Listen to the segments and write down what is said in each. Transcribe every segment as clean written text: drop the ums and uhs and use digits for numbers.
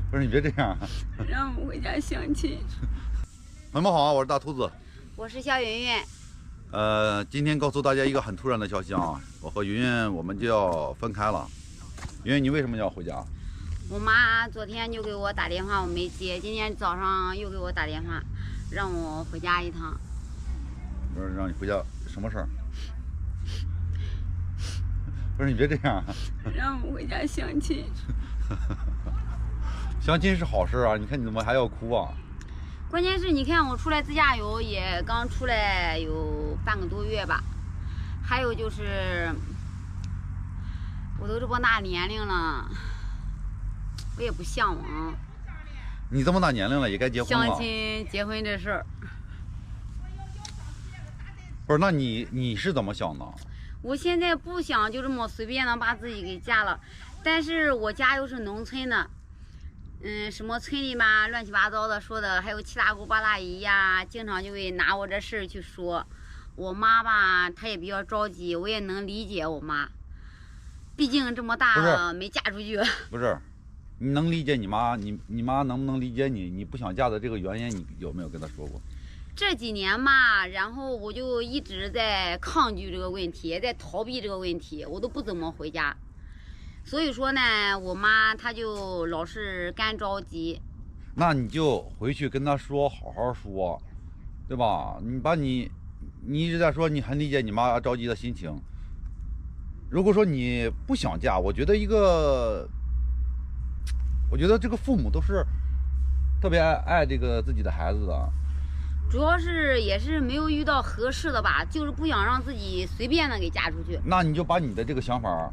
不是你别这样。让我回家相亲。朋友们好，我是大秃子。我是小云云。今天告诉大家一个很突然的消息啊，我和云云我们就要分开了。云云，你为什么要回家？我妈昨天就给我打电话，我没接。今天早上又给我打电话，让我回家一趟。不是让你回家，什么事儿？不是你别这样。让我回家相亲。相亲是好事啊，你看你怎么还要哭啊？关键是你看我出来自驾游也刚出来有半个多月吧，还有就是我都这么大年龄了，我也不向往。你这么大年龄了，也该结婚了。相亲结婚这事儿，不是？那你是怎么想的？我现在不想就这么随便的把自己给嫁了，但是我家又是农村的。什么村里吧，乱七八糟的说的，还有七大姑八大姨呀，经常就会拿我这事儿去说。我妈吧，她也比较着急，我也能理解我妈，毕竟这么大了没嫁出去。不是，你能理解你妈？你妈能不能理解你？你不想嫁的这个原因，你有没有跟她说过？这几年嘛，然后我就一直在抗拒这个问题，在逃避这个问题，我都不怎么回家。所以说呢，我妈她就老是干着急。那你就回去跟她说，好好说，对吧？你一直在说你很理解你妈着急的心情。如果说你不想嫁，我觉得这个父母都是特别爱这个自己的孩子的。主要是也是没有遇到合适的吧，就是不想让自己随便的给嫁出去。那你就把你的这个想法，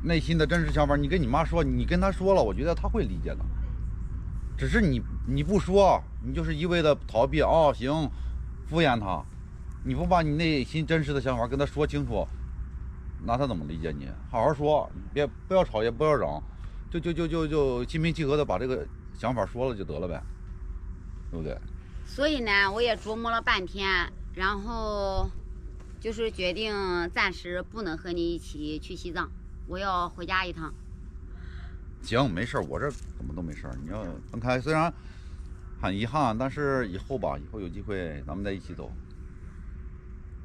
内心的真实想法，你跟你妈说，你跟她说了，我觉得她会理解的。只是你不说，你就是一味的逃避。哦，行，敷衍她，你不把你内心真实的想法跟她说清楚，那她怎么理解你？好好说，不要吵，也不要嚷，就心平气和的把这个想法说了就得了呗，对不对？所以呢，我也琢磨了半天，然后就是决定暂时不能和你一起去西藏，我要回家一趟。行，没事，我这怎么都没事。你要分开，虽然很遗憾，但是以后有机会咱们再一起走。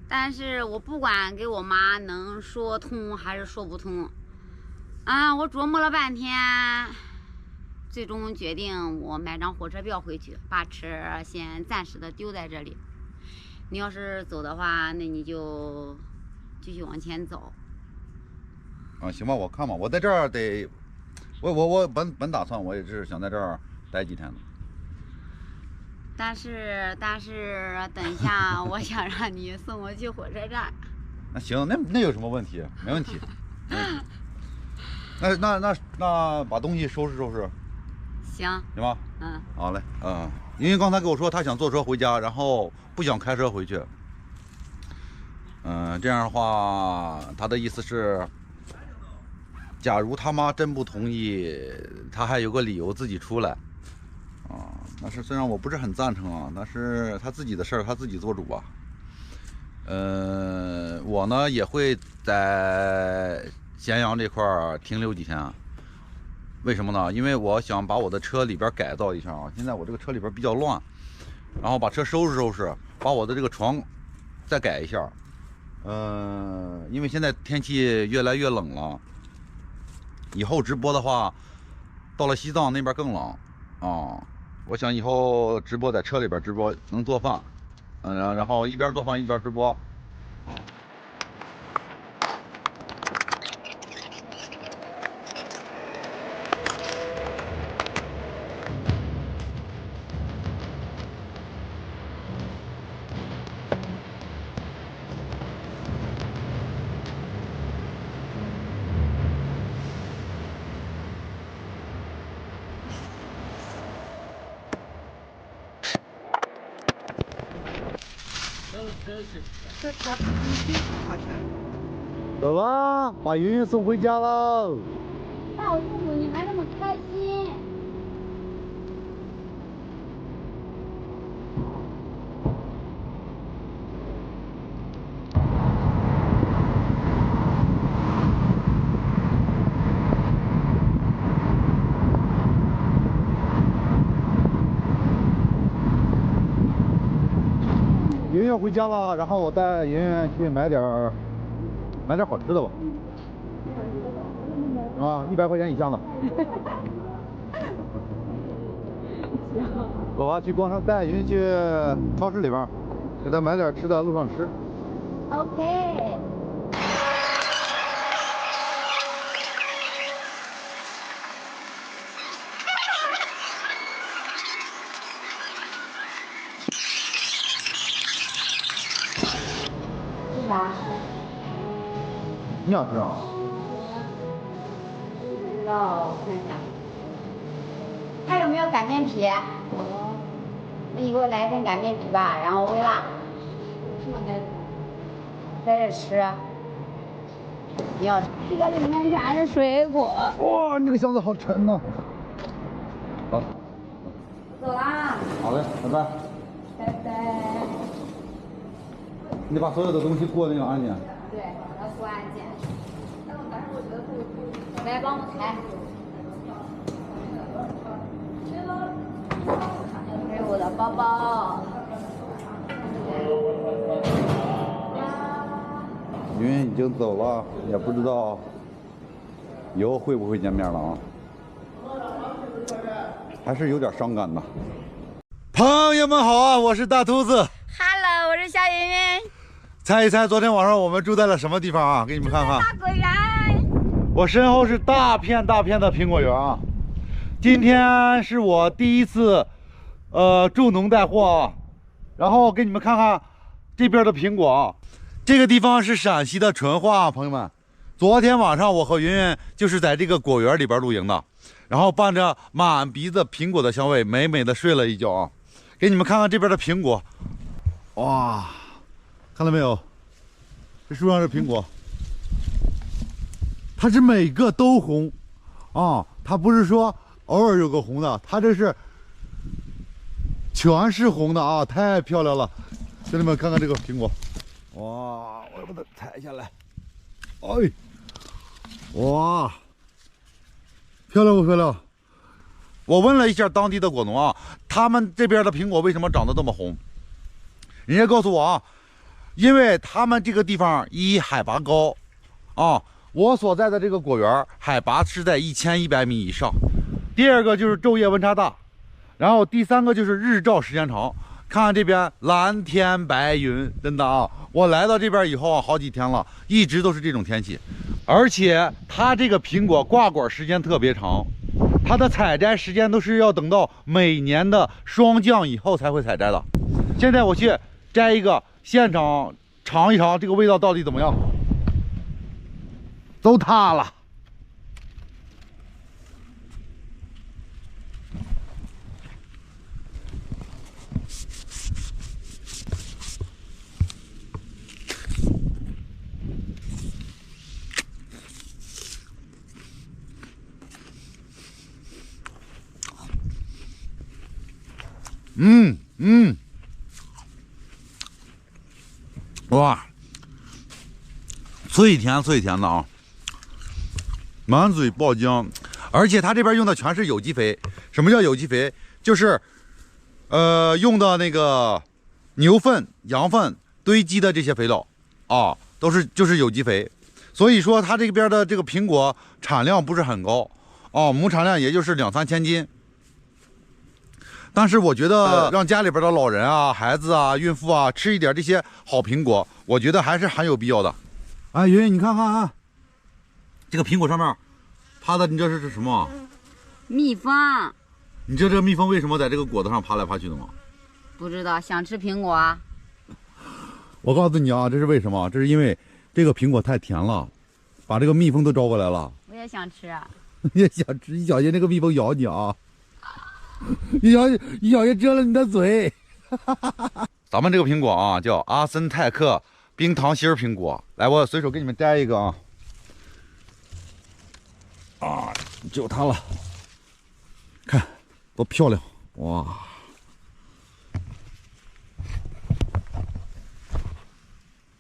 但是我不管给我妈能说通还是说不通，我琢磨了半天，最终决定我买张火车票回去，把车先暂时的丢在这里。你要是走的话，那你就继续往前走。行吧，我看吧，我在这儿得，我本打算我也是想在这儿待几天的。但是等一下，我想让你送我去火车站。那行，那有什么问题？没问题。那把东西收拾收拾。行吧。好嘞。因为刚才跟我说他想坐车回家，然后不想开车回去。这样的话，他的意思是，假如他妈真不同意，他还有个理由自己出来。但是虽然我不是很赞成啊，但是他自己的事儿他自己做主啊。我呢也会在咸阳这块儿停留几天啊。为什么呢？因为我想把我的车里边改造一下啊。现在我这个车里边比较乱，然后把车收拾收拾，把我的这个床再改一下。因为现在天气越来越冷了，以后直播的话，到了西藏那边更冷啊。我想以后直播在车里边直播，能做饭，然后一边做饭一边直播。走吧，把云云送回家喽。大兔子，你还那么开心？要回家了，然后我带圆圆去买点好吃的吧。啊，100块钱以下的。我爸去逛商，带圆圆去超市里边，给他买点吃的，路上吃。OK。是啥？你想吃啊？不知道，我看一下。还有没有擀面皮？那你给我来一份擀面皮吧，然后微辣。在这吃。你要这个里面全是水果。哇，你这个箱子好沉呐。好，走啦。好嘞，拜拜。拜拜。你把所有的东西过那个安检。对，要过安检。来，帮我抬。这是我的包包。云云已经走了，也不知道以后会不会见面了啊，还是有点伤感的。朋友们好啊，我是大秃子。Hello， 我是小云云。猜一猜昨天晚上我们住在了什么地方啊？给你们看看。大果园。我身后是大片大片的苹果园啊。今天是我第一次助农带货啊，然后给你们看看这边的苹果啊。这个地方是陕西的淳化啊，朋友们。昨天晚上我和云云就是在这个果园里边露营的，然后伴着满鼻子苹果的香味，美美的睡了一觉啊。给你们看看这边的苹果，哇，看到没有？这树上是苹果，它是每个都红啊，它不是说偶尔有个红的，它这是全是红的啊，太漂亮了。兄弟们，看看这个苹果。哇，我要把它采下来。哎，哇，漂亮不漂亮？我问了一下当地的果农啊，他们这边的苹果为什么长得这么红？人家告诉我啊，因为他们这个地方一海拔高啊，我所在的这个果园海拔是在1100米以上。第二个就是昼夜温差大，然后第三个就是日照时间长。看看这边蓝天白云，真的啊！我来到这边以后啊，好几天了，一直都是这种天气，而且它这个苹果挂果时间特别长，它的采摘时间都是要等到每年的霜降以后才会采摘的。现在我去摘一个，现场尝一尝这个味道到底怎么样。都塌了。哇，脆甜脆甜的啊，满嘴爆浆，而且它这边用的全是有机肥。什么叫有机肥？就是用的那个牛粪、羊粪堆积的这些肥料啊，就是有机肥。所以说它这边的这个苹果产量不是很高啊，亩产量也就是2、3千斤。但是我觉得让家里边的老人啊、孩子啊、孕妇啊吃一点这些好苹果，我觉得还是很有必要的。哎，云云，你看看啊，这个苹果上面趴的，你知道是什么？蜜蜂。你知道这个蜜蜂为什么在这个果子上爬来爬去的吗？不知道，想吃苹果啊。我告诉你啊，这是为什么？这是因为这个苹果太甜了，把这个蜜蜂都招过来了。我也想吃。你也想吃，你小心这个蜜蜂咬你啊！一小心蛰了你的嘴。咱们这个苹果啊，叫阿森泰克冰糖心苹果。来，我随手给你们摘一个啊。啊，就它了，看多漂亮！哇，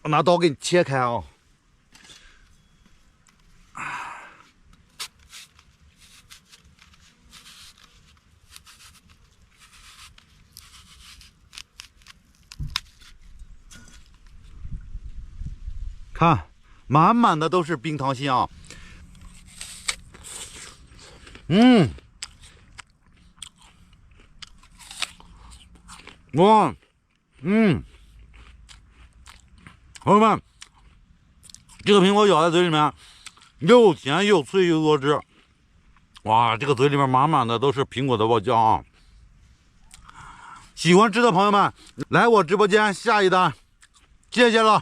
我拿刀给你切开啊。看，满满的都是冰糖心啊。哇，朋友们，这个苹果咬在嘴里面，又甜又脆又多汁。哇，这个嘴里面满满的都是苹果的爆浆啊！喜欢吃的朋友们，来我直播间下一单，谢谢了。